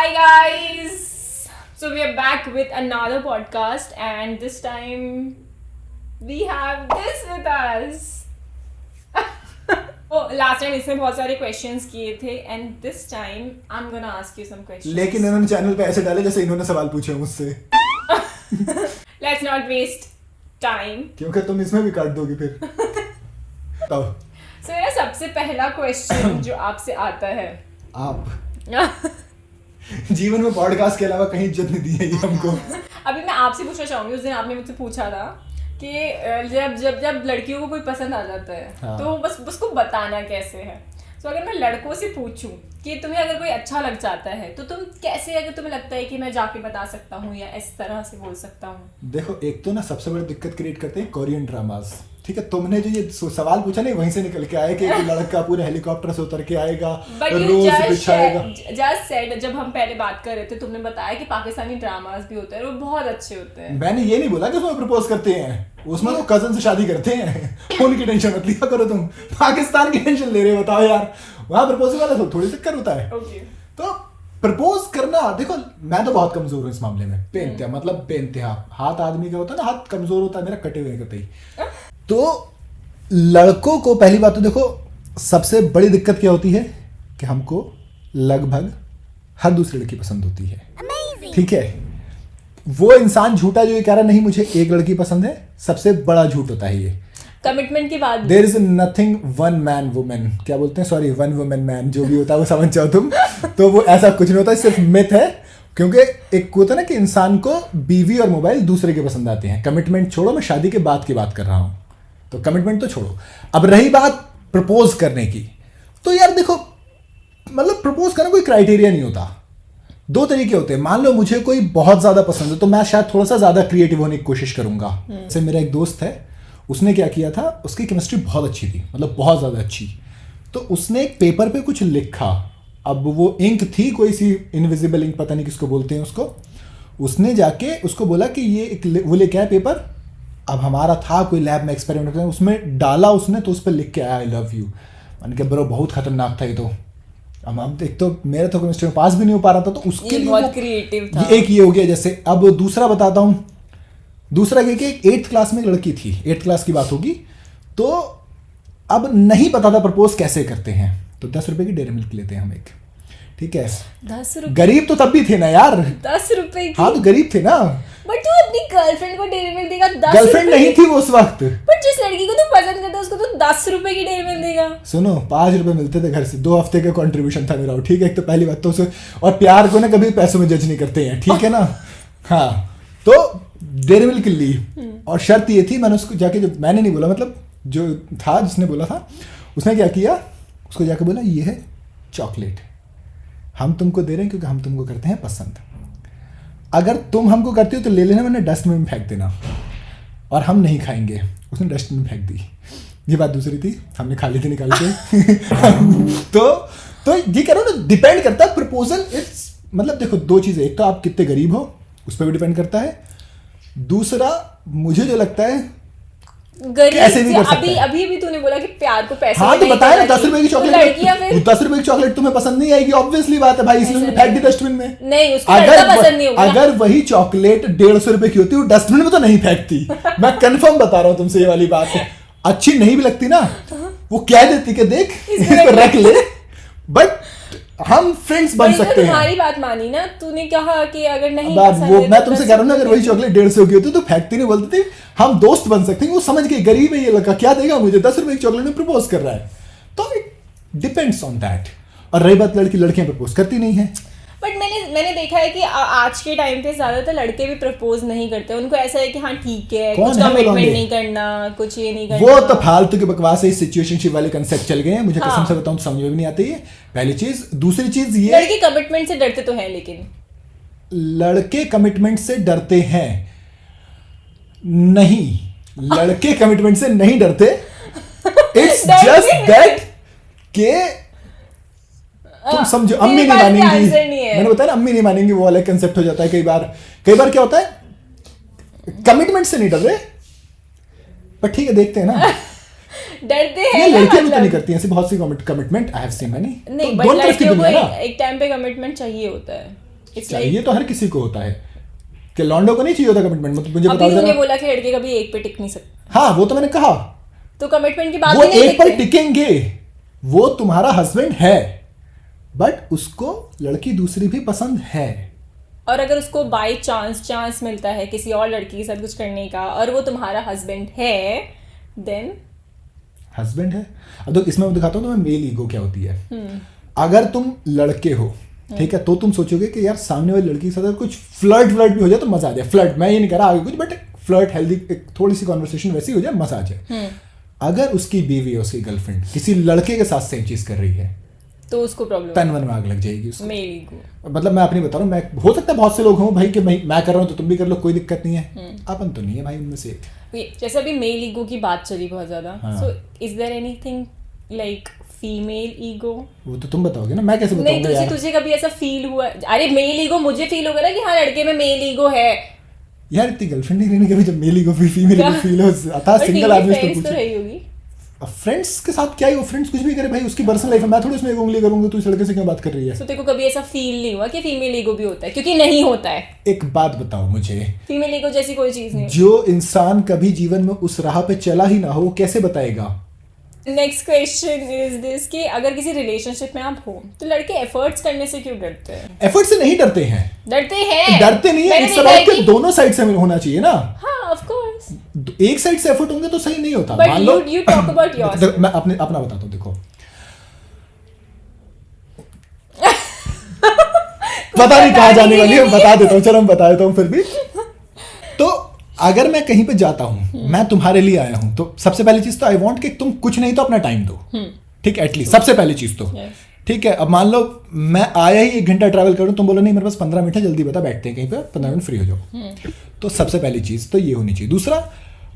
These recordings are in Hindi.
Hi guys! So we are back with another podcast and this time we have this with us. Last time इसने बहुत सारे questions किए थे and this time I'm gonna ask you some questions. लेकिन इन्होंने चैनल पे ऐसे डाले जैसे इन्होंने सवाल पूछे मुझसे. Let's not waste time. क्योंकि तुम इसमें भी काट दोगी फिर. तो So मेरा सबसे पहला question जो आपसे आता है. आप जीवन में पॉडकास्ट के अलावा कहीं इज्जत नहीं दी है ये हमको. अभी मैं आपसे पूछना चाहूंगी. उस दिन आपने मुझसे पूछा था कि जब लड़कियों को कोई पसंद आ जाता है हाँ. तो बस उसको बताना कैसे है. तो अगर मैं लड़कों से पूछूं कि तुम्हें अगर कोई अच्छा लग जाता है तो तुम कैसे, अगर तुम्हें लगता है कि मैं जाके बता सकता हूँ या इस तरह से बोल सकता हूँ. देखो, एक तो ना सबसे बड़ी दिक्कत क्रिएट करते हैं कोरियन ड्रामास. ठीक है, तुमने जो ये सवाल पूछा नहीं वहीं से निकल के आया कि एक लड़का पूरे हेलीकॉप्टर से उतर के आएगा, रोज बिछाएगा. जस्ट सेड, जब हम पहले बात कर रहे थे तुमने बताया कि पाकिस्तानी ड्रामास भी होते हैं और वो बहुत अच्छे होते हैं. मैंने ये नहीं बोला कि उसमें प्रपोज करते हैं, उसमें तो कजन से शादी करते हैं. उनकी टेंशन मत लिया करो तुम, पाकिस्तान की टेंशन ले रहे हो. बताओ यार, वहाँ प्रपोज वाला तो थोड़ी चक्कर होता है. तो प्रपोज करना, देखो मैं तो बहुत कमजोर हूँ इस मामले में. बेइंतहा, मतलब बेइंतहा. हाथ आदमी का होता है ना, हाथ कमजोर होता है, मेरा कटे हुए कतई. तो लड़कों को पहली बात तो देखो, सबसे बड़ी दिक्कत क्या होती है कि हमको लगभग हर दूसरी लड़की पसंद होती है. ठीक है, वो इंसान झूठा जो ये कह रहा नहीं मुझे एक लड़की पसंद है, सबसे बड़ा झूठ होता है ये. कमिटमेंट की बात. There is nothing one man women, क्या बोलते हैं, सॉरी, वन वुमेन मैन, जो भी होता है वो समझ जाओ तुम. तो वो ऐसा कुछ नहीं होता, सिर्फ मिथ है. क्योंकि एक होता है ना कि इंसान को बीवी और मोबाइल दूसरे के पसंद आते हैं. कमिटमेंट छोड़ो, मैं शादी के बाद की बात कर रहा हूँ, तो कमिटमेंट तो छोड़ो. अब रही बात प्रपोज करने की, तो यार देखो, मतलब प्रपोज करना कोई क्राइटेरिया नहीं होता. दो तरीके होते हैं. मान लो मुझे कोई बहुत ज्यादा पसंद है तो मैं शायद थोड़ा सा ज्यादा क्रिएटिव होने की कोशिश करूंगा. जैसे मेरा एक दोस्त है, उसने क्या किया था, उसकी केमिस्ट्री बहुत अच्छी थी, मतलब बहुत ज्यादा अच्छी. तो उसने एक पेपर पे कुछ लिखा. अब वो इंक थी, कोई सी इनविजिबल इंक, पता नहीं किसको बोलते हैं उसको. उसने जाके उसको बोला कि ये एक वो लेके आया पेपर. अब हमारा था कोई लैब में एक्सपेरिमेंट करते हैं, उसमें डाला उसने, तो उस पर लिख के आया आई लव यू. मैंने कहा ब्रो बहुत खतरनाक था ये तो. अब एक तो मेरा तो केमिस्ट्री में पास भी नहीं हो पा रहा था, तो उसके लिए बहुत क्रिएटिव था. एक ये हो गया. जैसे अब दूसरा बताता हूँ. दूसरा ये कि 8th क्लास में एक लड़की थी, 8th क्लास की बात होगी. तो अब नहीं पता था प्रपोज कैसे करते हैं, तो 10 रुपए की डेयरी मिल्क लेते हैं हम एक. ठीक है, 10 रुपए. गरीब तो तब भी थे ना यार. 10 रुपए की. हाँ तो गरीब थे ना. बट तू अपनी गर्लफ्रेंड को डेयरी मिल्क देगा 10 गर्लफ्रेंड नहीं थी वो उस वक्त. बट जिस लड़की को तू पसंद करता है उसको तू 10 रुपए की डेयरी मिल्क देगा. सुनो, 5 रुपए मिलते थे घर से, 2 हफ्ते का कंट्रीब्यूशन था मेरा. ठीक है, एक तो पहली बात तो उसे, और प्यार को ना कभी पैसों में जज नहीं करते हैं. ठीक है ना. हाँ, तो डेयरी मिल्क ली और शर्त ये थी, मैंने उसको जाके, जो मैंने नहीं बोला, मतलब जो था जिसने बोला था उसने क्या किया, उसको जाके बोला ये है चॉकलेट, हम तुमको दे रहे हैं क्योंकि हम तुमको करते हैं पसंद. अगर तुम हमको करती हो तो ले लेना, वरना डस्टबिन में फेंक देना, और हम नहीं खाएंगे. उसने डस्टबिन में फेंक दी. ये बात दूसरी थी, हमने खा ली थी निकाल के. तो ये कह रहा हूँ ना, डिपेंड करता है प्रपोजल. इट्स मतलब देखो, दो चीज़ें, एक तो आप कितने गरीब हो उस पर भी डिपेंड करता है. दूसरा मुझे जो लगता है कैसे भी कर सकते हैं. अभी भी तूने बोला कि प्यार को पैसे. हाँ तो बताया ना, 10 रुपए की चॉकलेट, 10 रुपए की चॉकलेट तुम्हें पसंद नहीं आएगी, ऑब्वियसली बात है भाई, इसलिए फेंक दी डस्टबिन में. नहीं, उसको पसंद नहीं होगा. अगर वही चॉकलेट 150 रुपए की होती, वो डस्टबिन में तो नहीं फेंकती. मैं कंफर्म बता रहा हूँ तुमसे, ये वाली बात अच्छी नहीं भी लगती ना, वो कह देती कि देख इसको रख ले, बट हम फ्रेंड्स बन सकते हैं. तुम्हारी बात मानी ना, तूने कहा कि अगर नहीं पसंद वो मैं तुमसे कह रहा हूँ ना, अगर वही चॉकलेट 150 की होती तो फेंकती नहीं, बोलती थी हम दोस्त बन सकते हैं. वो समझ गई गरीब है ये लड़का, क्या देगा मुझे, 10 रुपए की चॉकलेट में प्रपोज कर रहा है. तो इट डिपेंड्स ऑन दैट. और रही बात लड़कियां प्रपोज करती नहीं है. बट मैंने देखा है कि आज के टाइम पे ज्यादातर लड़के भी प्रपोज नहीं करते. उनको ऐसा है कि हाँ ठीक है, कुछ कमिटमेंट नहीं करना, कुछ ये नहीं करना. वो तो फालतू की बकवास है. सिचुएशनशिप वाले कंसेप्ट चल गए हैं, मुझे कसम से बताऊं समझ में भी नहीं आती है. पहली चीज. दूसरी चीज ये, लड़के कमिटमेंट से डरते तो हैं, लेकिन लड़के कमिटमेंट से डरते हैं नहीं, लड़के कमिटमेंट से नहीं डरते. इट्स जस्ट दैट के तुम समझो, अम्मी नहीं मानेंगी. मैंने बताया ना, अम्मी नहीं मानेंगी, वो वाला कंसेप्ट हो जाता है. कई बार क्या होता है, कमिटमेंट से नहीं डर रहे, पर ठीक है देखते हैं ना. डरते हैं. ये लड़कियां भी तो नहीं करती हैं ऐसी बहुत सी commitment. I have seen many. नहीं, बट लड़कियों को एक टाइम पे कमिटमेंट चाहिए होता है. It's चाहिए तो हर किसी को होता है कि लॉन्डो को नहीं चाहिए होता कमिटमेंट। मतलब मुझे अभी बताओ तूने जरा। बोला कि लड़के कभी एक पे टिक नहीं सकते, हाँ वो तो मैंने कहा, तो कमिटमेंट की बात वो ही नहीं एक पर करते। टिकेंगे, वो तुम्हारा हस्बैंड है बट उसको लड़की दूसरी भी पसंद है। और अगर उसको बाय चांस मिलता है किसी और लड़की के साथ कुछ करने का और वो तुम्हारा हस्बैंड है, देन हस्बैंड है। अब तो इसमें मैं दिखाता हूँ तुम्हें मेल ईगो क्या होती है। अगर तुम लड़के हो, ठीक है, तो तुम सोचोगे कि यार सामने वाली लड़की के साथ अगर कुछ फ्लर्ट भी हो जाए तो मजा आ जाए। फ्लर्ट मैं ये नहीं कह रहा आगे कुछ, बट फ्लर्ट हेल्दी, एक थोड़ी सी कॉन्वर्सेशन वैसी हो जाए, मजा आ जाए। अगर उसकी बीवी है, उसकी गर्लफ्रेंड किसी लड़के के साथ सेम चीज कर रही है तो उसको प्रॉब्लम, तन मन में आग लग जाएगी उसको। Male ego. मतलब मैं अपनी बता रहा हूँ, मैं हो सकता है बहुत से लोग हों भाई कि मैं कर रहा हूँ तो तुम भी कर लो, कोई दिक्कत नहीं है। अपन तो नहीं है भाई उनमें से। जैसे अभी मेल ईगो की बात चली बहुत ज्यादा, हाँ। So is there anything like female ego? वो तो तुम बताओगे ना, मैं कैसे नहीं, बताऊंगा यार। तुझे कभी ऐसा फील हुआ? अरे मेल ईगो मुझे फील होगा ना कि हाँ लड़के में मेल ईगो है, यार इतनी गर्लफ्रेंड नहीं रहने के भी जब male ego female ego feel हो, अतः सिंगल आदमी से फ्रेंड्स तो पूछे। रही होगी। अब फ्रेंड्स के साथ क्या ही, वो फ्रेंड्स कुछ भी करे भाई, उसकी पर्सनल लाइफ है, मैं थोड़ी उसमें एक उंगली करूंगा तू इस लड़के से क्यों बात कर रही है। तो तेरे को कभी ऐसा फील नहीं हुआ कि फीमेल ईगो भी होता है? क्योंकि नहीं होता है। एक बात बताओ मुझे, फीमेल ईगो जैसी कोई चीज नहीं। जो इंसान कभी जीवन में उस राह पे चला ही ना हो, वो कैसे बताएगा। नेक्स्ट क्वेश्चन इज दिस कि अगर किसी रिलेशनशिप में आप हो तो लड़के एफर्ट्स करने से क्यों डरते हैं? एफर्ट से नहीं डरते हैं, डरते हैं। डरते नहीं है। मैंने इट्स देखा अबाउट है कि कि दोनों साइड से होना चाहिए ना। हाँ ऑफ कोर्स, एक साइड से एफर्ट होंगे तो सही नहीं होता। बट मान लो यू टॉक अबाउट योर्स। देखो, मैं अपना बताता हूँ, देखो पता नहीं कहाँ जाने वाली है, बता देता हूँ, चलो मैं बता देता हूँ फिर भी। तो अगर मैं कहीं पे जाता हूँ, मैं तुम्हारे लिए आया हूँ, तो सबसे पहली चीज तो आई वांट कि तुम कुछ नहीं तो अपना टाइम दो, ठीक है, एटलीस्ट सबसे पहली चीज तो। ठीक है, अब मान लो मैं आया ही 1 घंटा ट्रैवल करूँ, तुम बोलो नहीं मेरे पास 15 मिनट है, जल्दी बता, बैठते हैं कहीं पे, 15 मिनट फ्री हो जाओ। तो सबसे पहली चीज तो ये होनी चाहिए। दूसरा,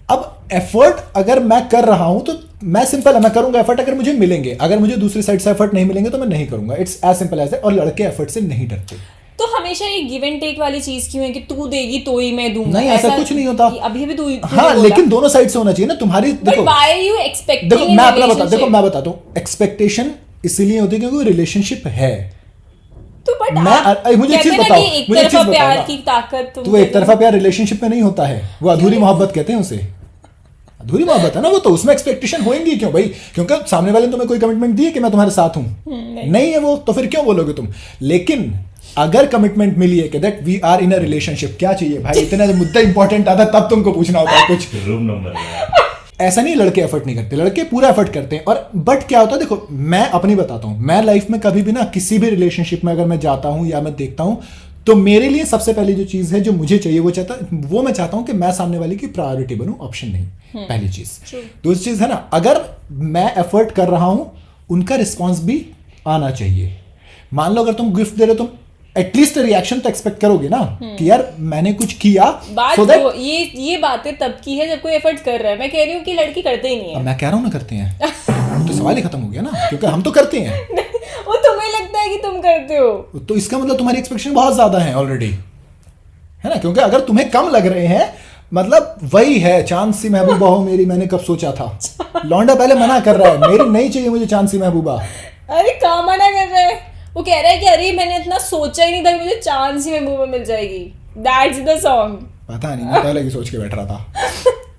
अब एफर्ट अगर मैं कर रहा हूं तो मैं सिंपल है, मैं करूंगा एफर्ट अगर मुझे मिलेंगे, अगर मुझे दूसरी साइड से एफर्ट नहीं मिलेंगे तो मैं नहीं करूंगा। It's as simple as that. और लड़के एफर्ट से नहीं डरते। तो हमेशा ये गिव एंड टेक वाली चीज क्यों है कि तू देगी तो ही मैं दूंगा? नहीं, ऐसा कुछ नहीं होता। अभी भी तू हाँ, लेकिन दोनों साइड से होना चाहिए ना। तुम्हारी बट देखो, व्हाई आर यू एक्सपेक्टिंग? देखो मैं अपना बता, देखो मैं बताता हूँ, एक्सपेक्टेशन इसलिए होती है क्योंकि रिलेशनशिप है। तो बट मुझे एक चीज बताओ, एक मुझे एक तरफा चीज प्यार बताओ की ताकत तो एक तरफा प्यार रिलेशनशिप में नहीं होता है, वो अधूरी मोहब्बत कहते हैं उसे। अधूरी मोहब्बत है ना वो, तो उसमें एक्सपेक्टेशन होंगी क्यों भाई? क्योंकि सामने वाले ने तुम्हें कोई कमिटमेंट दी है कि मैं तुम्हारे साथ हूं? नहीं है वो, तो फिर क्यों बोलोगे तुम? लेकिन अगर कमिटमेंट मिली है कि that we are in a relationship, क्या चाहिए भाई? इतना मुद्दा इंपॉर्टेंट आता तब तुमको पूछना होता है कुछ। रूम नंबर ऐसा नहीं लड़के एफर्ट नहीं करते, लड़के पूरा एफर्ट करते हैं। और बट क्या होता है, देखो मैं अपनी बताता हूं, मैं लाइफ में कभी भी ना किसी भी रिलेशनशिप में अगर मैं जाता हूं या मैं देखता हूं, तो मेरे लिए सबसे पहली जो चीज है जो मुझे चाहिए वो मैं चाहता हूं कि मैं सामने वाले की प्रायोरिटी बनूं, ऑप्शन नहीं। पहली चीज। दूसरी चीज है ना, अगर मैं एफर्ट कर रहा हूं, उनका रिस्पॉन्स भी आना चाहिए। मान लो अगर तुम गिफ्ट दे रहे हो, तुम एटलीस्ट रिएक्शन तो एक्सपेक्ट करोगे ना कि यार मैंने कुछ किया। बात so that, ये बातें तब की है जब कोई एफर्ट कर रहा है। मैं कह रही हूँ कि लड़की करते ही नहीं है। अब मैं कह रहा हूं ना करते हैं तो सवाल ही खत्म हो गया ना, क्योंकि हम तो करते हैं। वो तुम्हें लगता है कि तुम करते हो, तो इसका मतलब तुम्हारी एक्सपेक्टेशन बहुत ज्यादा है ऑलरेडी, है ना? क्योंकि अगर तुम्हें कम लग रहे हैं, मतलब वही है, चांद सी महबूबा हो मेरी, मैंने कब सोचा था। लौंडा पहले मना कर रहा है, मेरी नहीं चाहिए मुझे चांद सी महबूबा। अरे कहाँ मना कर रहा है? वो कह रहा है कि अरे मैंने इतना सोचा ही नहीं था कि मुझे चांद सी महबूबा मिल जाएगी। That's the song. पता नहीं, मैं पहले की सोच के बैठ रहा था।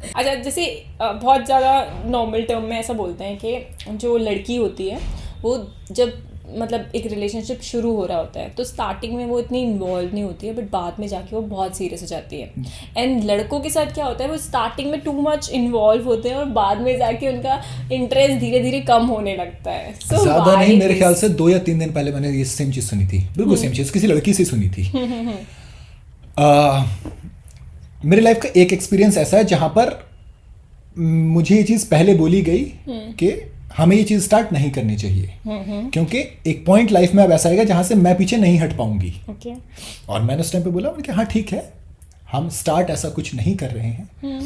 अच्छा, जैसे बहुत ज़्यादा नॉर्मल टर्म में ऐसा बोलते हैं कि जो लड़की होती है वो जब मतलब एक रिलेशनशिप शुरू हो रहा होता है तो स्टार्टिंग में वो इतनी इन्वॉल्व नहीं होती है, बट बाद में जाके वो बहुत सीरियस हो जाती है। एंड लड़कों के साथ क्या होता है, वो स्टार्टिंग में टू मच इन्वॉल्व होते हैं और बाद में जाके उनका इंटरेस्ट धीरे धीरे कम होने लगता है। So ज्यादा why नहीं, मेरे this? ख्याल से 2 या 3 दिन पहले मैंने ये सेम चीज सुनी थी, बिल्कुल सेम चीज, किसी लड़की से सुनी थी। मेरी लाइफ का एक एक्सपीरियंस ऐसा है जहां पर मुझे ये चीज पहले बोली गई कि हमें ये चीज स्टार्ट नहीं करनी चाहिए, क्योंकि एक पॉइंट लाइफ में अब ऐसा आएगा जहां से मैं पीछे नहीं हट पाऊंगी। Okay. और मैंने उस टाइम पे बोला कि हाँ ठीक है, हम स्टार्ट ऐसा कुछ नहीं कर रहे हैं।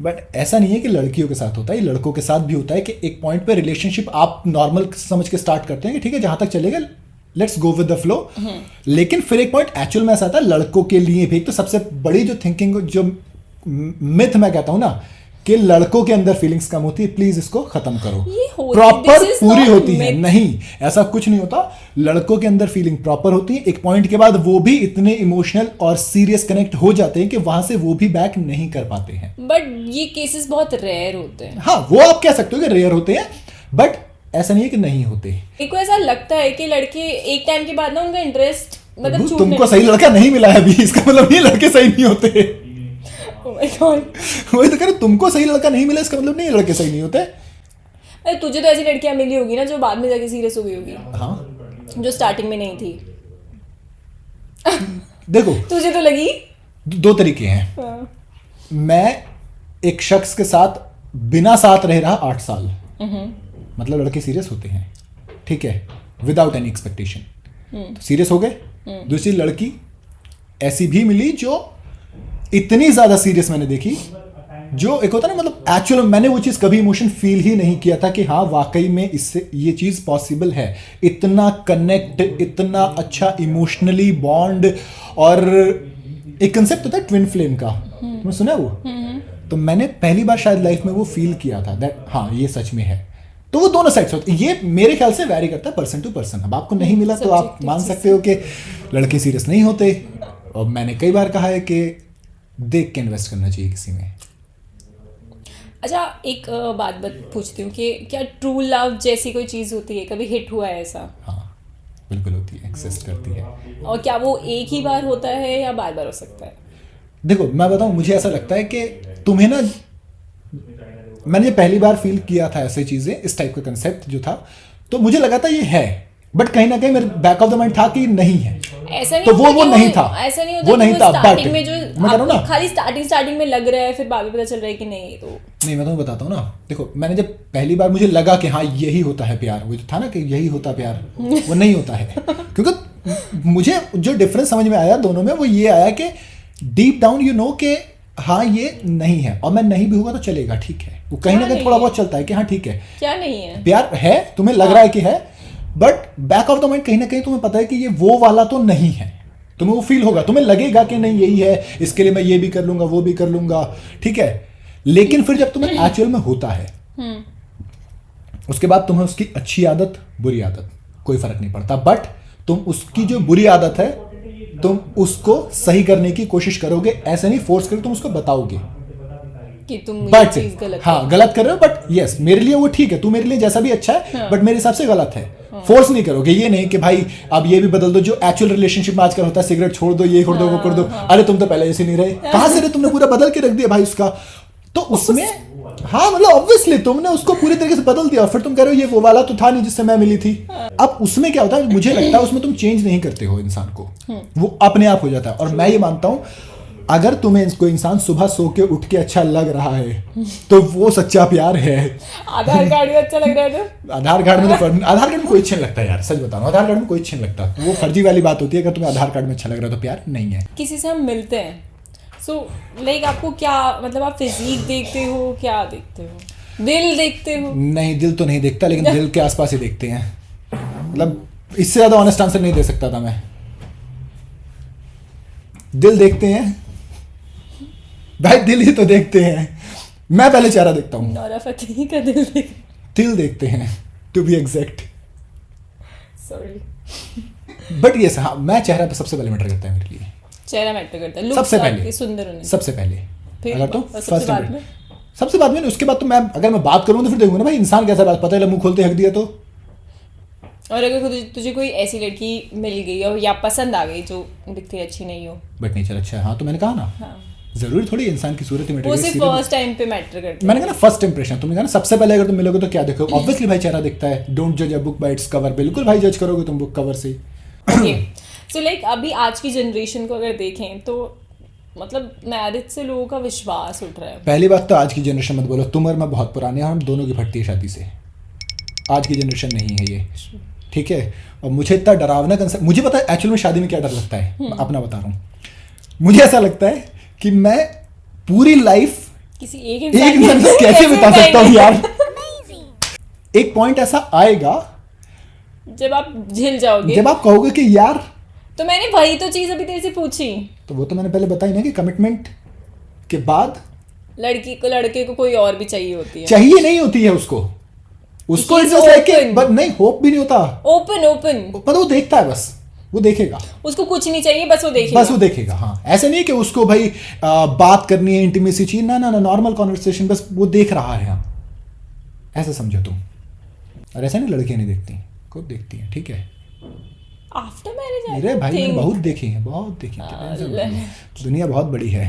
बट ऐसा नहीं है कि लड़कियों के साथ होता है, ये लड़कों के साथ भी होता है कि एक पॉइंट पे रिलेशनशिप आप नॉर्मल समझ के स्टार्ट करते हैं कि ठीक है जहां तक चलेगा let's go with the flow. लेकिन फिर एक पॉइंट एक्चुअल में ऐसा आता है लड़कों के लिए भी। एक तो सबसे बड़ी जो थिंकिंग, जो मिथ मैं कहता हूं ना, कि लड़कों के अंदर फीलिंग्स कम होती है, प्लीज इसको खत्म करो। ये होती- प्रॉपर this is पूरी not होती है, myth. नहीं ऐसा कुछ नहीं होता। लड़कों के अंदर फीलिंग प्रॉपर होती है, एक पॉइंट के बाद वो भी इतने इमोशनल और सीरियस कनेक्ट हो जाते हैं कि वहां से वो भी बैक नहीं कर पाते हैं। बट ये केसेस बहुत रेयर होते हैं। हाँ वो आप कह सकते हो कि रेयर होते हैं, बट ऐसा नहीं है कि नहीं होते। मेरे को ऐसा लगता है कि लड़के एक टाइम के बाद ना उनका इंटरेस्ट मतलब प्रभु, छूटने तुमको सही लड़का नहीं मिला है अभी, इसका मतलब ये लड़के सही नहीं होते। Oh my God. वही तो कह रहा हूं, तुमको सही लड़का नहीं मिला इसका मतलब नहीं लड़के सही नहीं होते। अरे तुझे तो ऐसी लड़कियां मिली होगी ना जो बाद में जाके सीरियस हो गई होगी, हाँ जो स्टार्टिंग में नहीं थी। देखो तुझे तो लगी। दो तरीके हैं। हाँ। मैं एक शख्स के साथ बिना साथ रह रहा 8 साल, मतलब लड़के सीरियस होते हैं, ठीक है, विदाउट एनी एक्सपेक्टेशन, सीरियस हो गए। दूसरी लड़की ऐसी भी मिली जो इतनी ज्यादा सीरियस मैंने देखी, जो एक होता ना मतलब एक्चुअल मैंने वो चीज कभी इमोशन फील ही नहीं किया था कि हाँ वाकई में इससे ये चीज पॉसिबल है। इतना कनेक्ट, इतना अच्छा इमोशनली बॉन्ड, और एक कंसेप्ट होता है ट्विन फ्लेम का, तुमने सुना है वो? तो मैंने पहली बार शायद लाइफ में वो फील किया था दैट हाँ ये सच में है। तो वो दोनों साइड्स होते हैं, ये मेरे ख्याल से वैरी करता है पर्सन टू पर्सन। अब आपको नहीं मिला तो आप मान सकते हो कि लड़के सीरियस नहीं होते, और मैंने कई बार कहा है कि देख के इन्वेस्ट करना चाहिए किसी में। अच्छा एक बात पूछती हूँ कि क्या ट्रू लव जैसी कोई चीज़ होती है, कभी हिट हुआ है ऐसा? हाँ बिल्कुल होती है, एक्सिस्ट करती है। और क्या वो एक ही बार होता है या बार बार हो सकता है? देखो मैं बताऊं, मुझे ऐसा लगता है कि तुम्हें ना, मैंने पहली बार फील किया था ऐसे चीजें, इस टाइप का कंसेप्ट जो था, तो मुझे लगा था ये है, बट कहीं ना कहीं मेरे बैक ऑफ द माइंड था कि नहीं है। ऐसा नहीं तो होता वो कि नहीं था, ऐसा नहीं होता वो कि नहीं था, स्टार्टिंग but में जो मैं कह रहा हूं आपको ना, खाली स्टार्टिंग में लग रहा है, फिर बाद में पता चल रहा है कि नहीं। तो नहीं मैं तुम्हें बताता हूँ ना, देखो मैंने जब पहली बार मुझे लगा कि हाँ यही होता है प्यार, वो जो था ना कि यही होता प्यार, वो नहीं होता है। क्योंकि मुझे जो डिफरेंस समझ में आया दोनों में वो ये आया कि डीप डाउन यू नो कि हाँ ये नहीं है, और मैं नहीं भी होगा तो चलेगा, ठीक है, वो कहीं ना कहीं थोड़ा बहुत चलता है कि हाँ ठीक है क्या नहीं है, प्यार है, तुम्हें लग रहा है कि है, but back of the mind कहीं ना कहीं तुम्हें पता है कि ये वो वाला तो नहीं है। तुम्हें वो फील होगा, तुम्हें लगेगा कि नहीं यही है, इसके लिए मैं ये भी कर लूंगा वो भी कर लूंगा, ठीक है, लेकिन फिर जब तुम्हें एक्चुअल में होता है उसके बाद तुम्हें उसकी अच्छी आदत बुरी आदत कोई फर्क नहीं पड़ता, बट तुम उसकी जो बुरी आदत है तुम उसको सही करने की कोशिश करोगे, ऐसे नहीं फोर्स करके तुम उसको बताओगे कि तुम ये बट चीज गलत हाँ गलत कर रहे हो, बट यस मेरे लिए वो ठीक है, तू मेरे लिए जैसा भी अच्छा है, बट मेरे हिसाब से गलत है। फोर्स नहीं करोगे, ये नहीं कि भाई अब ये भी बदल दो, जो एक्चुअल रिलेशनशिप में आजकल होता है, सिगरेट छोड़ दो, ये छोड़ दो, वो कर दो, अरे तुम तो पहले ऐसे नहीं रहे, कहां से रे तुमने पूरा बदल के रख दिया भाई उसका, तो उसमें हाँ मतलब ऑब्वियसली तुमने उसको पूरी तरीके से बदल दिया, और फिर तुम कह रहे हो ये वो वाला तो था नहीं जिससे मैं मिली थी। अब उसमें क्या होता है, मुझे लगता है उसमें तुम चेंज नहीं करते हो इंसान को, वो अपने आप हो जाता है। और मैं ये मानता हूं अगर तुम्हें कोई इंसान सुबह सो के उठ के अच्छा लग रहा है तो वो सच्चा प्यार है। आधार कार्ड भी अच्छा लग रहा है तो आधार कार्ड में तो आधार कार्ड में कोई अच्छा नहीं लगता यार, सच बता रहा हूं, आधार कार्ड में कोई अच्छा नहीं लगता, वो फर्जी वाली बात होती है। अगर तुम्हें आधार कार्ड में अच्छा लग रहा है तो प्यार नहीं है। किसी से हम मिलते हैं, सो लाइक आपको क्या मतलब, आप फिजिक देखते हो, क्या देखते हो, दिल देखते हो? नहीं दिल तो नहीं देखता, लेकिन दिल के आसपास ही देखते हैं, मतलब इससे ज्यादा ऑनेस्ट आंसर नहीं दे सकता था मैं। दिल देखते हैं भाई, दिल ही तो देखते हैं, मैं पहले चेहरा देखता हूँ। नौरा फतेही का दिल देख, दिल देखते हैं to be exact, sorry but ये हाँ मैं चेहरा पे सबसे पहले मैटर करता है मेरे लिए, चेहरा मैटर करता है, सबसे looks पहले, आपके सुंदर होने, सबसे पहले फिर अगर तो सबसे फर्स्ट बाद में? सबसे बाद में नहीं, उसके बाद तो मैं अगर मैं बात करूँ तो फिर देखूंगा ना भाई इंसान कैसा, बात पता है मुंह खोलते हक दिया तो। और अगर तुझे कोई ऐसी लड़की मिल गई और या पसंद आ गई जो दिखती अच्छी नहीं हो, बट नेचर अच्छा है, हाँ तो मैंने कहा ना, हाँ, जरूरी थोड़ी इंसान की सूरत ही मैटर वो करेगी, सिर्फ सीधे- फर्स्ट टाइम पे मैटर करता मैंने कहा ना फर्स्ट इंप्रेशन, तुमने कहा ना सबसे पहले अगर तुम मिलोगे तो क्या देखो, ऑब्वियसली भाई चेहरा दिखता है, डोंट जज a book by its cover, बिल्कुल भाई जज करोगे तुम बुक कवर से। ओके, सो लाइक अभी आज की जनरेशन को अगर देखें तो मतलब मैरिज से लोगों का विश्वास उठ रहा है। पहली बात तो आज की जनरेशन मत बोलो, तुम और मैं बहुत पुराने हैं, हम दोनों की फटती है शादी से, आज की जनरेशन नहीं है ये, ठीक है। और मुझे इतना डरावना कंसेप्ट, मुझे पता है एक्चुअल में शादी में क्या डर लगता है, मैं अपना बता रहा हूँ, मुझे ऐसा लगता है कि मैं पूरी लाइफ किसी एक एक इंसान से कैसे बिता सकता हूँ यार। एक पॉइंट ऐसा आएगा जब आप झिल जाओगे, जब आप कहोगे कि यार, तो मैंने वही तो चीज अभी तेरे से पूछी, तो वो तो मैंने पहले बताई ना कि कमिटमेंट के बाद लड़के को कोई और भी चाहिए होती है। चाहिए नहीं होती है उसको He's it's just like open. But नहीं, होप भी नहीं होता, ओपन पर वो देखता है, बस वो देखेगा, उसको कुछ नहीं चाहिए, बस वो देखेगा। बस वो देखेगा। हाँ, ऐसे नहीं कि उसको भाई बात करनी है, इंटीमेसी चाहिए, ना ना ना, नॉर्मल कॉन्वर्सेशन, बस वो देख रहा है। ऐसे समझो तुम। और ऐसा नहीं लड़कियां नहीं देखती, खुद देखती हैं, ठीक है। आफ्टर मैरिज अरे भाई मैंने बहुत देखी है, बहुत देखी है, दुनिया बहुत बड़ी है,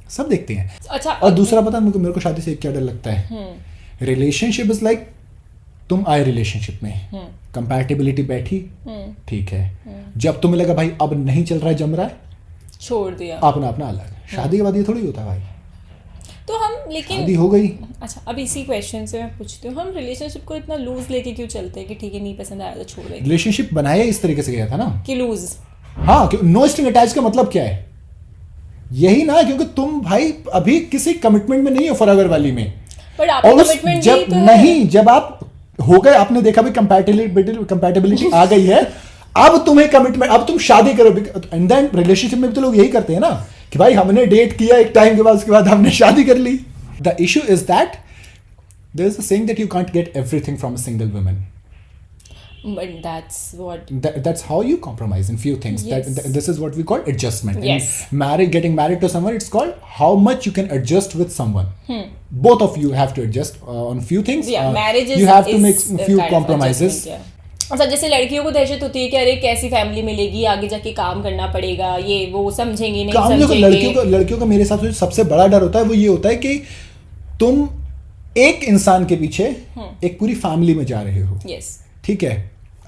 सब देखते हैं। अच्छा, और दूसरा पता है मेरे को शादी से क्या डर लगता है, रिलेशनशिप इज लाइक तुम आए रिलेशनशिप में, कंपैटिबिलिटी बैठी, ठीक है, जब तुम्हें लगा भाई अब नहीं चल रहा है, जम रहा है, छोड़ दिया, अपना अपना अलग। शादी के बाद ये थोड़ी होता है भाई, तो हम लेकिन शादी हो गई। अच्छा, अब इसी क्वेश्चन से मैं पूछती हूँ, हम रिलेशनशिप को इतना लूज लेके क्यों चलते हैं कि ठीक है नहीं पसंद आया तो छोड़ देंगे, रिलेशनशिप बनाया इस तरीके से गया था ना कि लूज। हाँ, नो स्ट्रिंग अटैच का मतलब क्या है, यही ना, क्योंकि तुम भाई अभी किसी कमिटमेंट में नहीं हो फॉरएवर वाली में, बट आप और कमिटमेंट जब तो नहीं, जब आप हो गए, आपने देखा भी कंपैटिबिलिटी आ गई है, अब तुम्हें कमिटमेंट, अब तुम शादी करो। एंड देन रिलेशनशिप में भी तो लोग यही करते हैं ना कि भाई हमने डेट किया एक टाइम के बाद, उसके बाद हमने शादी कर ली। The issue is that there is a saying that you can't get everything from a single woman. But that's what That's how you compromise in few things. Yes. This is what we call adjustment. Yes. Getting married to someone, it's called how much you can adjust with someone. Both of you have to adjust on few things. yeah, marriage is you have to is make a few kind of compromises. adjustment, yeah. अच्छा, जैसे लड़कियों को दहशत होती है कि अरे कैसी फैमिली मिलेगी, आगे जाके काम करना पड़ेगा, ये वो समझेंगे नहीं काम देखो, समझेंगे। लड़कियों का मेरे हिसाब से सबसे बड़ा डर होता है वो ये होता है कि तुम एक इंसान के पीछे एक पूरी फैमिली में जा रहे हो, यस, ठीक है।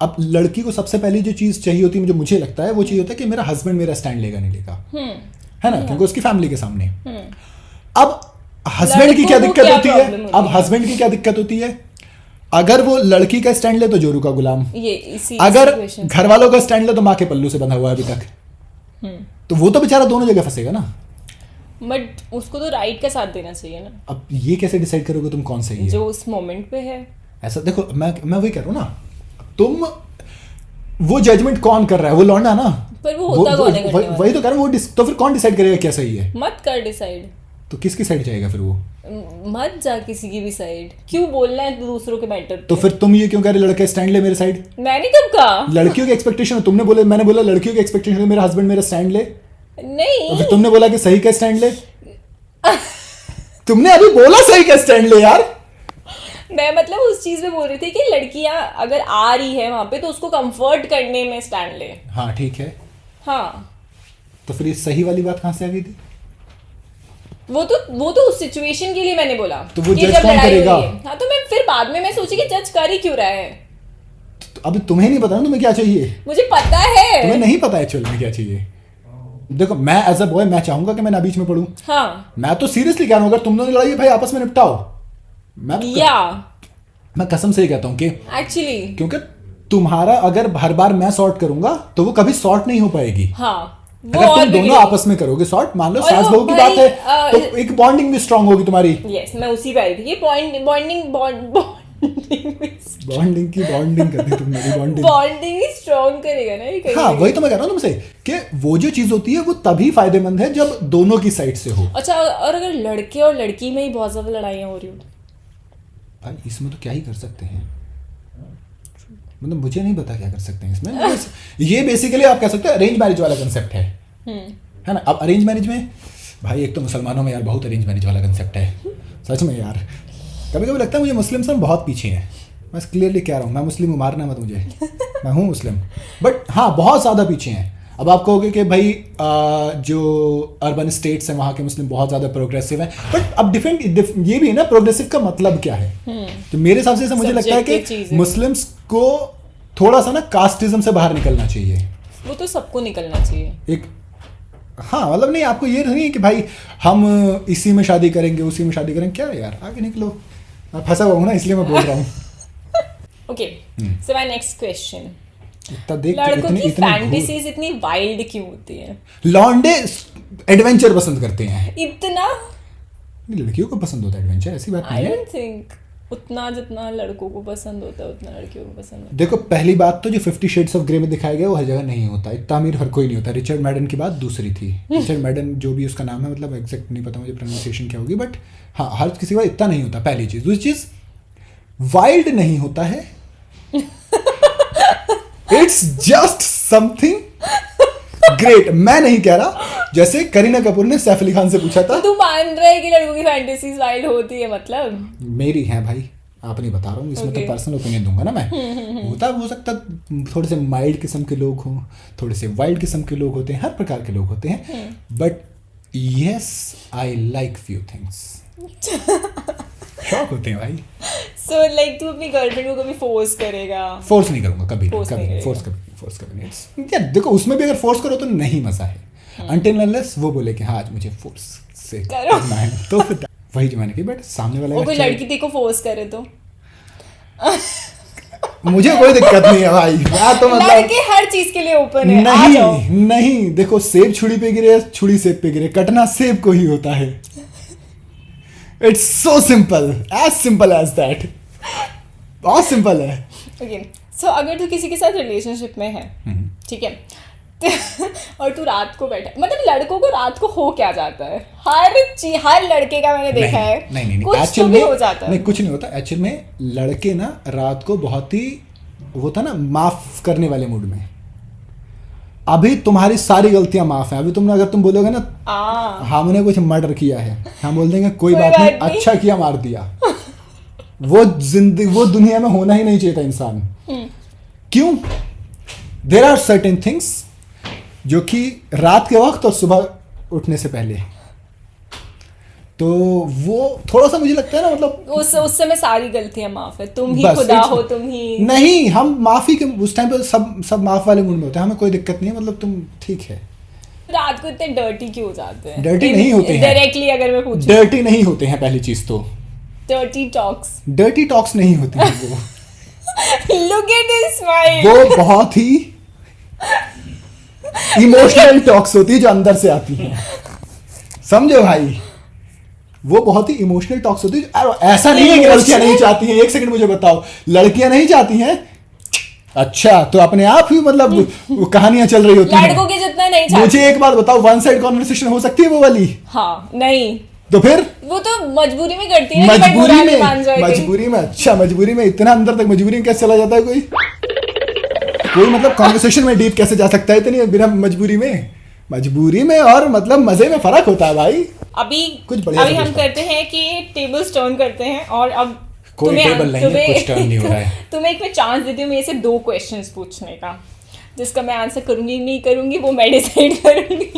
अब लड़की को सबसे पहली जो चीज चाहिए होती है, मुझे लगता है वो चाहिए होता है कि मेरा हस्बैंड मेरा स्टैंड लेगा नहीं लेगा, है ना, क्योंकि उसकी फैमिली के सामने। अब हस्बैंड की क्या दिक्कत होती है, अब हस्बैंड की क्या दिक्कत होती है, अगर वो लड़की का स्टैंड ले तो जोरू का गुलाम, अगर घर वालों का स्टैंड ले तो माँ के पल्लू से बंधा हुआ है अभी तक, तो वो तो बेचारा दोनों जगह फंसेगा ना। बट उसको तो राइट का साथ देना चाहिए ना। अब ये कैसे डिसाइड करोगे तुम कौन सही है, जो उस मोमेंट पे है। ऐसा देखो, मैं वही कह रहा हूँ ना, तुम वो जजमेंट कौन कर रहा है, वो लौंडा ना, पर वो होता कौन है करने वाला? वही तो कह रहा हूँ, तो फिर कौन डिसाइड करेगा क्या सही है? मत कर डिसाइड, तो किसकी साइड जाएगा फिर वो? मत जा किसी की भी साइड, क्यों बोलना है दूसरों के मैटर पे? तो फिर तुम ये क्यों कह रहे लड़का स्टैंड ले मेरे साइड? मैंने कब कहा? लड़कियों की एक्सपेक्टेशन, तुमने बोले, मैंने बोला लड़कियों की एक्सपेक्टेशन है मेरा हस्बैंड मेरा स्टैंड ले, नहीं, तो फिर तुमने बोला कि सही का स्टैंड ले। तुमने अभी बोला सही का स्टैंड ले यार। मैं मतलब उस चीज में बोल रही थी कि लड़कियां अगर आ रही है वहां पे तो उसको कंफर्ट करने में स्टैंड ले। हाँ ठीक है, हाँ, तो फिर ये सही वाली बात कहाँ से आ गई थी? वो तो उस सिचुएशन के लिए मैंने बोला, तो वो कि जज जब कौन लड़ाई करेगा? हो रही है। हाँ, तो मैं फिर बाद में मैं सोची कि जज कर ही क्यों रहा है, तो अभी तुम्हें नहीं पता ना तुम्हें क्या चाहिए, मुझे पता है। तुम्हें नहीं पता एक्चुअली में क्या चाहिए। देखो, मैं एज अ बॉय मैं चाहूंगा कि मैं ना बीच में पढ़ूं। हाँ, मैं तो सीरियसली कह रहा हूँ, अगर तुम दोनों लड़ाई है भाई आपस में निपटाओ। मैं कसम से ही कहता हूँ कि एक्चुअली, क्योंकि तुम्हारा अगर हर बार मैं सॉर्ट करूंगा तो वो कभी सॉर्ट नहीं हो पाएगी। हाँ, अगर तुम दोनों आपस में करोगे सॉर्ट, मान लो और सास वो बहू की बात भाई, है, तो एक बॉन्डिंग भी स्ट्रांग होगी तुम्हारी। यस, मैं उसी पे आई थी। ये बॉन्डिंग कर दी तुमने, बॉन्डिंग बॉन्डिंग ही स्ट्रांग करेगा ना ये कहीं हाँ, ना वही तो मैं कह रहा हूँ तुमसे कि वो जो चीज होती है वो तभी फायदेमंद है जब दोनों की साइड से हो। अच्छा, और अगर लड़के और लड़की में ही बहुत ज्यादा लड़ाइयाँ हो रही हो, भाई इसमें तो क्या ही कर सकते हैं, मतलब मुझे नहीं पता क्या कर सकते हैं इसमें। ये बेसिकली आप कह सकते हैं अरेंज मैरिज वाला कंसेप्ट है ना। अब अरेंज मैरिज में भाई एक तो मुसलमानों में यार बहुत अरेंज मैरिज वाला कंसेप्ट है, सच में यार। कभी कभी लगता है मुझे मुस्लिम्स में बहुत पीछे हैं। मैं क्लियरली कह रहा हूँ, मैं मुस्लिम हूँ, मारना मत मुझे, मैं हूँ मुस्लिम, बट हाँ बहुत ज़्यादा पीछे हैं। अब आप कहोगे कि भाई जो अर्बन स्टेट्स हैं वहाँ के मुस्लिम बहुत ज़्यादा प्रोग्रेसिव हैं, बट अब डिफरेंट ये भी है ना, प्रोग्रेसिव का मतलब क्या है। तो मेरे हिसाब से मुझे लगता है कि मुस्लिम्स को थोड़ा सा ना कास्टिज्म से बाहर निकलना चाहिए। वो तो सबको निकलना चाहिए एक, हाँ मतलब नहीं, आपको ये नहीं है कि भाई हम इसी में शादी करेंगे उसी में शादी करेंगे, क्या यार आगे निकलो। मैं फंसा हुआ हूँ ना, इसलिए मैं बोल रहा हूँ। Okay, so my next question, इतना देख लड़कों की फैंटेसीज इतनी वाइल्ड क्यों होती है? लौंडे एडवेंचर पसंद करते हैं। इतना लड़कियों को पसंद होता है एडवेंचर, ऐसी बात आई नहीं है। Don't think. उतना जितना लड़कों को पसंद होता है उतना लड़कियों को पसंद होता देखो पहली बात तो जो 50 शेड्स ऑफ ग्रे में दिखाया गया वो हर जगह नहीं होता, इतना अमीर हर कोई नहीं होता। रिचर्ड मैडन की बात दूसरी थी। रिचर्ड मैडन जो भी उसका नाम है, मतलब एग्जैक्ट नहीं पता मुझे प्रोनाउंसिएशन क्या होगी, बट हाँ हर किसी का इतना नहीं होता, पहली चीज। दूसरी चीज वाइल्ड नहीं होता है, इट्स जस्ट समथिंग ग्रेट। मैं नहीं कह रहा, जैसे करीना कपूर ने सैफ अली खान से पूछा था। है। तू मान रहा है कि लड़कों की फैंटेसीज वाइल्ड होती है मतलब? मेरी है भाई, आप नहीं बता रहा हूँ, इसमें तो Okay. पर्सनल ओपिनियन दूंगा ना मैं। होता हो सकता थोड़े से माइल्ड किस्म के लोग हों, थोड़े से वाइल्ड किस्म के लोग होते हैं, हर प्रकार के लोग होते हैं, but yes I like few things. शौक होते हैं भाई। सो लाइक तू अपनी गर्लफ्रेंड को कभी फोर्स करेगा? फोर्स नहीं करूंगा कभी, Force नहीं कभी करेगा। फोर्स कभी नहीं। यार देखो उसमें भी अगर फोर्स करो तो नहीं मजा है, अनटिल अनलेस वो बोले कि हाँ आज मुझे फोर्स से करो। करना है, तो फिर वही जमाने की। बट सामने वाला वो कोई अच्छा- लड़की तेरे को फोर्स करे तो? मुझे कोई दिक्कत नहीं है भाई, मैं तो मतलब लड़के हर चीज के लिए ओपन है, आ जाओ। नहीं देखो सेब छुरी पे गिरे, छुरी सेब पे गिरे, कटना सेब को ही होता है। It's so simple as that. बहुत सिंपल है। ओके, सो अगर तू किसी के साथ रिलेशनशिप में है, ठीक है, और तू रात को बैठा, मतलब लड़कों को रात को हो क्या जाता है? हर लड़के का मैंने देखा है, नहीं कुछ तो एक्चुअल भी में हो जाता नहीं, है। कुछ नहीं होता एक्चुअल में। लड़के ना रात को बहुत ही वो था ना माफ करने वाले मूड में। अभी तुम्हारी सारी गलतियां माफ हैं। अभी तुमने अगर तुम बोलोगे ना हमने कुछ मर्डर किया है, हम बोल देंगे कोई बात नहीं, अच्छा किया मार दिया। वो दुनिया में होना ही नहीं चाहिए था इंसान। क्यों? देयर आर सर्टेन थिंग्स जो कि रात के वक्त और सुबह उठने से पहले, तो वो थोड़ा सा मुझे लगता है ना, मतलब उस समय सारी गलतियां माफ है, तुम ही बस, खुदा it's- हो, तुम ही। नहीं, हम माफी के उस टाइम पे सब माफ वाले मूड में होते हैं, हमें कोई दिक्कत नहीं है, मतलब तुम ठीक है। रात को इतने डर्टी क्यों हो जाते हैं? Dirty नहीं होते हैं। डायरेक्टली अगर मैं पूछूं, डर्टी नहीं होते हैं पहली चीज तो। Dirty talks. डर्टी टॉक्स नहीं होती हैं वो। Look at this smile. वो बहुत ही इमोशनल टॉक्स होती है जो अंदर से आती है, समझो भाई। वो बहुत ही इमोशनल टॉक्स होती है। ऐसा नहीं है कि लड़कियां नहीं चाहती हैं। एक सेकंड मुझे बताओ, लड़कियां नहीं चाहती हैं? अच्छा, तो अपने आप ही मतलब वो कहानियां चल रही होती हैं। लड़कों के जितना नहीं चाहते। मुझे एक बात बताओ, वन साइड कॉन्वर्सेशन हो सकती है वो वाली? हाँ, नहीं, तो फिर वो तो मजबूरी में करती है, कि भाई बुरा नहीं मान जाएगी। मजबूरी में, अच्छा मजबूरी में, इतना अंदर तक मजबूरी में कैसे चला जाता है कोई मतलब कॉन्वर्सेशन में डीप कैसे जा सकता है इतनी बिना मजबूरी में? मजबूरी में और मतलब मजे में फर्क होता है भाई। अभी कुछ बढ़िया अभी सा हम पूछता हूं। करते हैं कि टेबल्स टर्न करते हैं, और अब कोई टेबल नहीं है, कुछ टर्न नहीं हो रहा है। तुम्हें एक मैं चांस देती हूँ मेरे से 2 क्वेश्चंस पूछने का, जिसका मैं आंसर करूंगी नहीं करूंगी वो मैं डिसाइड करूंगी।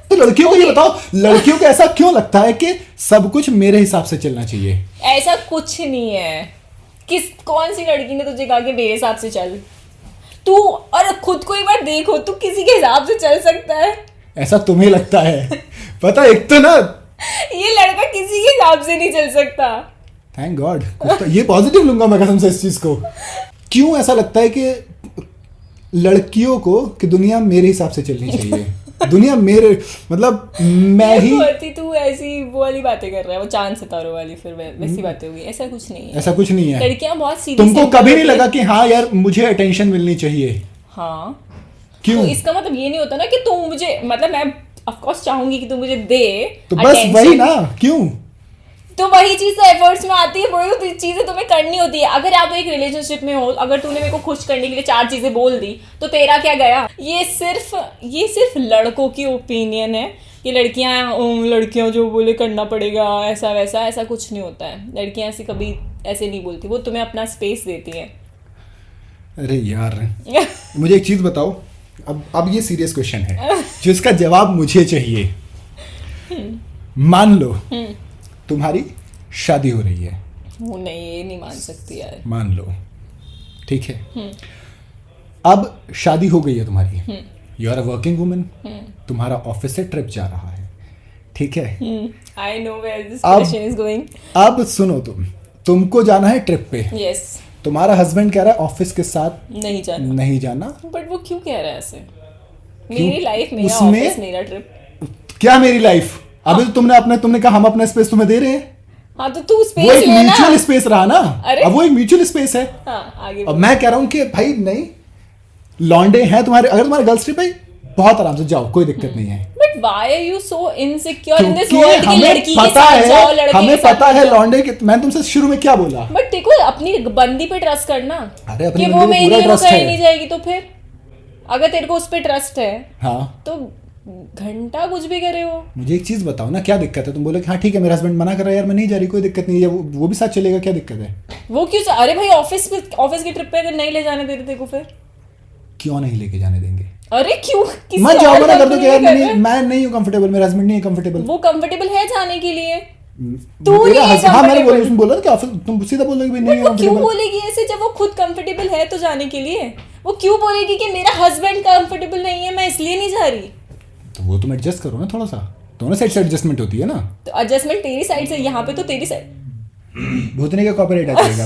तो लड़कियों को ये बताओ, लड़कियों को ऐसा क्यों लगता है कि सब कुछ मेरे हिसाब से चलना चाहिए? ऐसा कुछ नहीं है। कौन सी लड़की ने तुझे कहा कि मेरे हिसाब से चल? तू और खुद को एक बार देखो, तू किसी के हिसाब से चल सकता है? ऐसा तुम्हें लगता है? पता है, एक तो ना, ये लड़का किसी के हिसाब से नहीं चल सकता। थैंक गॉड, तो ये पॉजिटिव लूंगा मैं कसम से इस चीज को। क्यों ऐसा लगता है कि लड़कियों को कि दुनिया मेरे हिसाब से चलनी चाहिए? दुनिया मेरे मतलब मैं ही, तू ऐसी वो वाली बातें कर रहा है, वो चांद सितारों वाली, फिर वैसी बातें होगी। ऐसा कुछ नहीं है। ऐसा कुछ नहीं है। लड़कियां बहुत सीधी तुमको simple कभी नहीं होती हैं। लगा कि हाँ यार मुझे अटेंशन मिलनी चाहिए? हाँ, क्यों? तो इसका मतलब ये नहीं होता ना कि तू मुझे, मतलब मैं ऑफ कोर्स चाहूंगी कि तू मुझे दे तो बस attention। वही ना, क्यों? तो वही चीज तो एफर्ट्स में आती है, वो तो चीजें तुम्हें करनी होती है। अगर आप एक रिलेशनशिप में हो, अगर तूने मेरे को खुश करने के लिए 4 चीजें बोल दी, तो तेरा क्या गया? ये सिर्फ लड़कों की ओपिनियन है कि लड़कियां जो बोले करना पड़ेगा, ऐसा वैसा, ऐसा कुछ नहीं होता है। लड़कियां ऐसे कभी ऐसे नहीं बोलती, वो तुम्हें अपना स्पेस देती है। अरे यार मुझे एक चीज बताओ, अब ये सीरियस क्वेश्चन है जिसका जवाब मुझे चाहिए। मान लो तुम्हारी शादी हो रही है। वो नहीं, ये नहीं मान सकती यार। मान लो, ठीक है, अब शादी हो गई है तुम्हारी, you are a working woman, तुम्हारा ऑफिस से ट्रिप जा रहा है, ठीक है? आई नो वेयर दिस अब- क्वेश्चन इज गोइंग। अब सुनो, तुमको जाना है ट्रिप पे, यस, तुम्हारा हस्बैंड कह रहा है ऑफिस के साथ नहीं जाना। नहीं जाना। बट वो क्यों कह रहा है ऐसे? मेरी लाइफ, मेरा उसमें- ऑफिस, मेरा ट्रिप। क्या मेरी लाइफ? अभी तो तुमने कहा हम अपना स्पेस तुम्हें दे रहे हैं। हाँ तो तू वो स्पेस एक लेना। म्यूचुअल स्पेस रहा ना। अरे अब वो एक म्यूचुअल स्पेस है। हाँ आगे अब मैं कह रहा हूँ कि भाई नहीं, लॉन्डे हैं तुम्हारे, अगर तुम्हारे गर्ल्स ट्रिप है बहुत आराम से जाओ, कोई दिक्कत नहीं है। But why are you so insecure in this क्योंकि वर्ल्ड की हमें लड़की के पता साथ जाओ, है, लड़के हमें के साथ पता नहीं है जाओ। लॉन्डे के, मैं तुमसे शुरू में क्या बोला? बट देखो अपनी बंदी पे ट्रस्ट करना। अरे अपनी कि बंदी वो पे पूरा मेरी trust कहीं है। नहीं जाएगी तो फिर अगर तेरे को उस पे ट्रस्ट है हाँ, तो घंटा कुछ भी करे वो। मुझे एक चीज बताओ ना, क्या दिक्कत है? तुम बोले कि हाँ ठीक है मेरा हस्बैंड मना कर रहा है यार, मैं नहीं जा रही, कोई दिक्कत नहीं है, वो भी साथ चलेगा, क्या दिक्कत है? वो क्यों अरे भाई ऑफिस की ट्रिप पे अगर नहीं ले जाने देते तेरे को फिर क्यों नहीं लेके जाने देंगे? अरे क्यों किसी मत जाओ, और मना कर दो company कि यार में कर रहे हैं? मैं नहीं हूँ कंफर्टेबल, मेरा हस्बैंड नहीं है कंफर्टेबल। वो कंफर्टेबल है जाने के लिए। तू मेरा नहीं है हाँ मैंने comfortable। उसमें बोला ना कि ऑफिस, तुम सीधा बोल रहे हो कि नहीं है वो क्यों कंफर्टेबल। बोलेगी ऐसे जब वो खुद कंफर्टेबल है तो जाने के लिए? वो क्यों बोलेगी कि मेरा हस्बैंड कंफर्टेबल नहीं है मैं इसलिए नहीं जा रही? तो वो तुम एडजस्ट करो ना थोड़ा सा, दोनों साइड से एडजस्टमेंट होती है ना। तो एडजस्टमेंट तेरी साइड से, यहाँ पे तो तेरी साइड। भूतने का कॉपीराइट आ जाएगा,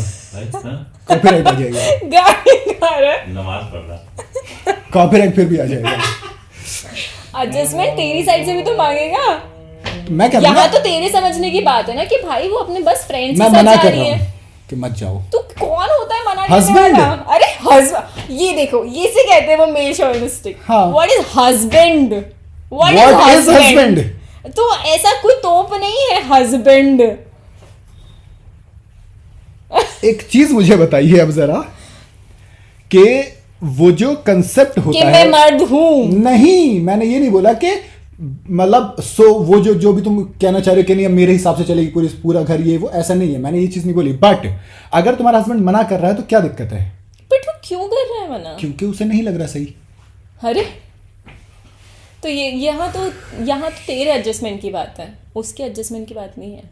हाँ? कॉपीराइट आ जाएगा, गाली गा रहा है। नमाज पढ़ रहा। कॉपीराइट फिर भी आ जाएगा। एडजस्टमेंट तेरी साइड से भी तो मांगेगा। तो मैं क्या यहाँ तो तेरे समझने की बात है ना कि भाई वो अपने बस फ्रेंड्स मैं के साथ मना जा कर रही रहा है। हूँ कि मत जाओ। तो कौन होता है मना करने Husband। वाला? अरे हस्बैंड, ये देखो ये से कहते हैं वो मेल शोविनिस्टिक। हाँ। What is husband? What is husband? तो ऐसा कोई तोप नहीं है हस्बैंड। एक चीज मुझे बताइए अब जरा, कि वो जो कंसेप्ट कि होता मैं है, मर्द हूँ। नहीं मैंने ये नहीं बोला कि मतलब वो जो भी तुम कहना चाह रहे हो कि नहीं अब मेरे हिसाब से चलेगी पूरा घर, ये वो ऐसा नहीं है, मैंने ये चीज नहीं बोली। बट अगर तुम्हारा हस्बैंड मना कर रहा है तो क्या दिक्कत है? बट वो क्यों कर रहा है मना? क्योंकि उसे नहीं लग रहा सही। अरे तो ये यहाँ तो तेरे एडजस्टमेंट की बात है, उसके एडजस्टमेंट की बात नहीं है।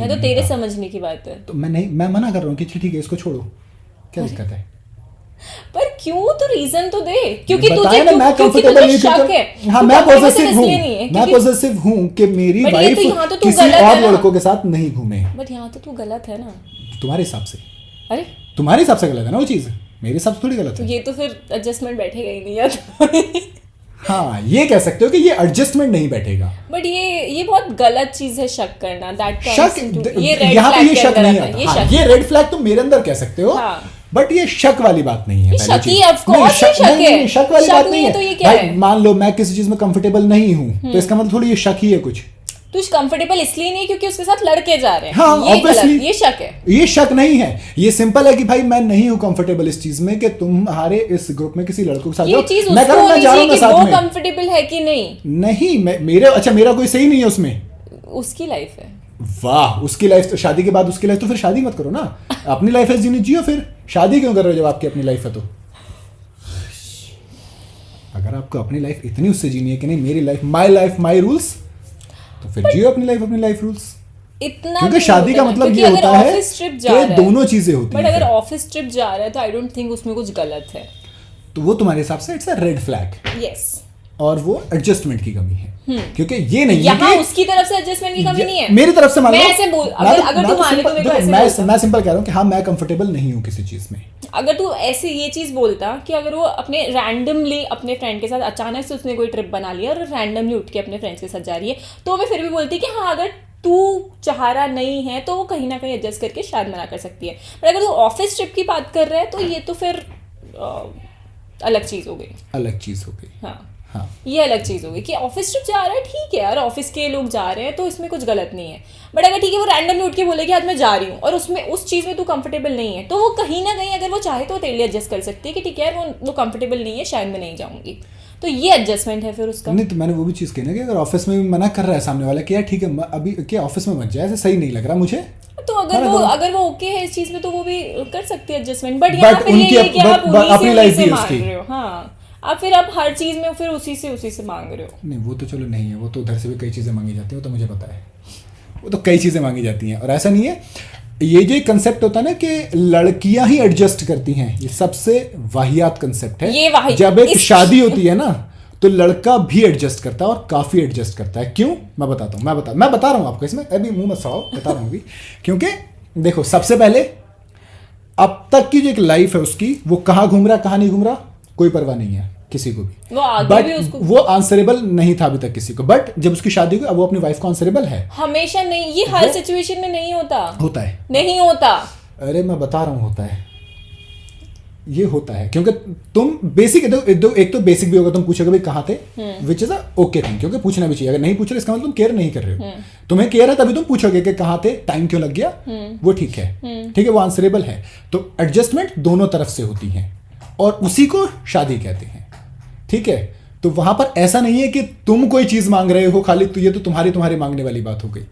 यहाँ तो तेरे समझने की बात है। तो मैं मना कर रहा हूँ कि ठीक है इसको छोड़ो, क्या दिक्कत है? पर क्यों? तो रीजन तो दे। क्योंकि बताया तुझे ना मैं क्योंकि कंफर्टेबल तुझे नहीं, शक है। क्योंकि हाँ तू मैं comfortable पॉजिटिव हूँ, इसलिए नहीं है मैं क्योंकि- पॉजिटिव हूँ कि मेरी But ये वाइफ तो यहाँ तो तू किसी गलत है और ना। लड़कों के साथ नहीं घूमे। बट यहाँ तो तू गलत है ना। तुम्हारे हिसाब से, अरे तुम्हारे हिसाब से गलत है ना वो चीज, मेरे हिसाब से थोड़ी गलत तो है। ये तो फिर एडजस्टमेंट बैठेगा ही नहीं यार। हाँ ये कह सकते हो कि ये एडजस्टमेंट नहीं बैठेगा। बट ये बहुत गलत चीज है शक करना। दैट शक ये रेड यहाँ पे फ्लैग ये के शक अंदर नहीं आता है। आता। ये हाँ, शक ये रेड फ्लैग तुम मेरे अंदर कह सकते हो, हाँ। बट ये शक वाली बात नहीं है। ये पहली शक चीज। ही है, of course नहीं, ये शक नहीं, है। नहीं, शक वाली शक बात नहीं नहीं है है। तो ये क्या भाई है? मान लो मैं किसी चीज में कंफर्टेबल नहीं हूँ तो इसका मतलब थोड़ी ये शक ही है कुछ। तू कंफर्टेबल इसलिए नहीं है क्योंकि उसके साथ लड़के जा रहे हैं। हाँ, ये गलत, obviously। ये शक है। ये शक नहीं है, ये सिंपल है कि भाई मैं नहीं हूं कंफर्टेबल इस चीज में कि तुम्हारे इस ग्रुप में किसी लड़कों के साथ ये जाओ। चीज मैं उसको कह रहा हूं, मैं होनी जा रहा हूं चाहिए ना कि वो साथ में। कंफर्टेबल है कि नहीं। नहीं मेरा कोई सही नहीं है उसमें। उसकी लाइफ है। वाह, उसकी लाइफ तो शादी के बाद उसकी लाइफ तो फिर शादी मत करो ना, अपनी लाइफ है जीनी जियो, फिर शादी क्यों कर रहे हो जब आपकी अपनी लाइफ है? तो अगर आपको अपनी लाइफ इतनी उससे जीनी है कि नहीं मेरी लाइफ माई रूल्स, तो फिर जियो अपनी लाइफ रूल्स। इतना क्योंकि भी शादी नहीं का होता मतलब क्योंकि ये अगर होता है ऑफिस ट्रिप जा रहा कि है, दोनों चीजें होती बट हैं अगर फिर। ऑफिस ट्रिप जा रहा है तो आई डोंट थिंक उसमें कुछ गलत है। तो वो तुम्हारे हिसाब से it's a red flag, yes. और वो एडजस्टमेंट की कमी है। क्योंकि ये नहीं है यहाँ कि उसकी तरफ से एडजस्टमेंट की कमी नहीं है। मेरी तरफ से मान लो, मैं ऐसे बोल मैं अगर तो- अगर मैं तू तो माने तो सिंपल- मेरे को देखो, ऐसे मैं बोलता। मैं सिंपल कह रहा हूँ कि हाँ मैं कंफर्टेबल नहीं हूँ किसी चीज में। अगर तू ऐसे ये चीज बोलता कि अगर वो अपने रैंडमली अपने फ्रेंड के साथ अचानक से उसने कोई ट्रिप बना लिया और रैंडमली उठ के अपने फ्रेंड्स के साथ जा रही है, तो मैं फिर भी बोलती कि हाँ अगर तू चाह रहा नहीं है तो वो कहीं ना कहीं एडजस्ट करके शायद मना कर सकती है। बट अगर तू ऑफिस ट्रिप की बात कर रहा है तो ये तो फिर अलग चीज हो गई। अलग चीज हो गई। हाँ हाँ ये अलग चीज़ होगी कि ऑफिस ट्रिप जा रहा है, ठीक है यार, ऑफिस के लोग जा रहे हैं तो इसमें कुछ गलत नहीं है। बट अगर ठीक है वो रैंडमली उठ के बोले कि आज मैं जा रही हूँ और उसमें उस चीज़ में तू कंफर्टेबल नहीं है, तो वो कहीं ना कहीं अगर वो चाहे तो तेरे लिए एडजस्ट कर सकती है कि ठीक है यार वो कंफर्टेबल नहीं है, शायद मैं नहीं जाऊँगी। तो ये एडजस्टमेंट है फिर उसका। नहीं, तो मैंने वो भी चीज़ कही ना कि अगर ऑफिस में भी मना कर रहा है सामने वाला कि यार ठीक है अभी क्या ऑफिस में मत जाए, ऐसे सही नहीं लग रहा मुझे, तो अगर वो ओके है इस चीज़ में तो वो भी कर सकती है एडजस्टमेंट। बट But यहाँ पे ये उनकी है कि आप but अपनी उन्हीं life से भी मांग उसकी। रहे हो। हाँ आप फिर आप हर चीज़ में फिर उसी से मांग रहे हो। नहीं वो तो चलो नहीं है, वो तो उधर से भी कई चीज़ें मांगी जाती हैं, वो तो मुझे पता है, वो तो कई चीज़ें मांगी जाती हैं। और ऐसा नहीं है, ये जो कंसेप्ट होता है ना कि लड़कियां ही एडजस्ट करती हैं, ये सबसे वाहियात कंसेप्ट है। ये वाहियात- जब एक शादी होती है ना तो लड़का भी एडजस्ट करता है और काफ़ी एडजस्ट करता है। क्यों? मैं बताता हूँ, मैं बता रहा हूँ आपको, इसमें अभी मुंह मत सड़ाओ, बता रहा हूँ अभी। क्योंकि देखो सबसे पहले अब तक की जो एक लाइफ है उसकी, वो कहाँ घूम रहा कहाँ नहीं घूम रहा कोई परवाह नहीं है। किसी को भी, वो आगे बट भी उसको वो आंसरेबल नहीं था अभी तक किसी को, बट जब उसकी शादी हुई अब वो अपनी वाइफ को आंसरेबल है। हमेशा नहीं, ये हर सिचुएशन में नहीं होता। होता है, नहीं होता। अरे मैं बता रहा हूँ होता है, ये होता है, क्योंकि तुम बेसिक एक तो बेसिक भी होगा, तुम पूछोगे भाई कहाँ थे, which is a okay thing, क्योंकि पूछना भी चाहिए। अगर नहीं पूछ रहे इसका मतलब तुम केयर नहीं कर रहे हो, तुम्हें केयर है तभी तुम पूछोगे कि कहाँ थे, टाइम क्यों लग गया, वो ठीक है, ठीक है, वो आंसरेबल है। तो एडजस्टमेंट दोनों तरफ से होती है और उसी को शादी कहते हैं, ठीक है। तो वहां पर ऐसा नहीं है कि तुम कोई चीज मांग रहे हो खाली, तो ये तो तुम्हारी मांगने वाली बात हो गई।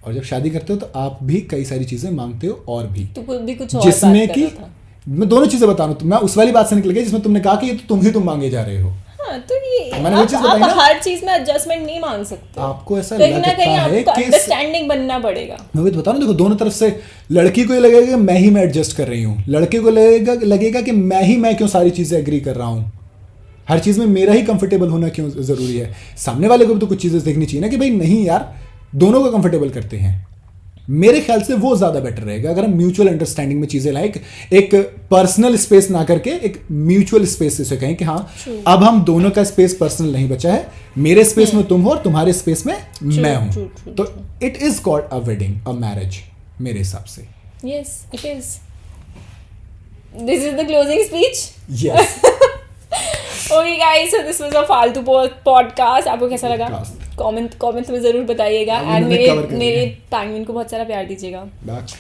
और जब शादी करते हो तो आप भी कई सारी चीजें मांगते हो, और भी तो खुद भी कुछ और जिसमें बात कि कर रहा था। मैं दोनों चीजें बता रहा हूं, मैं उस वाली बात से निकल गया जिसमें तुमने कहा कि ये तो तुम मांगे जा रहे हो। हाँ, तो ये मैंने वो चीज़ बताई आप ना? हर चीज में एडजस्टमेंट नहीं मांग सकते। आपको ऐसा कहीं ना लगता कहीं है आपको कि अंडरस्टैंडिंग बनना पड़ेगा। मैं भी तो बता रहा हूं, देखो दोनों तरफ से, लड़की को ये लगेगा कि मैं ही मैं एडजस्ट कर रही हूँ, लड़के को लगेगा कि मैं क्यों सारी चीजें एग्री कर रहा हूँ, हर चीज में मेरा ही कंफर्टेबल होना क्यों जरूरी है। सामने वाले को भी तो कुछ चीजें देखनी चाहिए ना कि भाई नहीं यार, दोनों को कंफर्टेबल करते हैं। मेरे ख्याल से वो ज्यादा बेटर रहेगा अगर हम म्यूचुअल अंडरस्टैंडिंग में चीजें लाएं, एक पर्सनल स्पेस ना करके एक म्यूचुअल स्पेस से कहें कि हाँ अब हम दोनों का स्पेस पर्सनल नहीं बचा है, मेरे स्पेस में तुम हो और तुम्हारे स्पेस में मैं हूं। तो it is called a wedding, a marriage, मेरे हिसाब से। Yes it is. This is the closing speech. Yes. Okay guys, so this was a फालतू पॉडकास्ट। आपको कैसा लगा? Podcast. कमेंट में जरूर बताइएगा, अभी एंड मैंने cover कर मेरे लिया। पैंगुइन को बहुत सारा प्यार दीजिएगा। Back.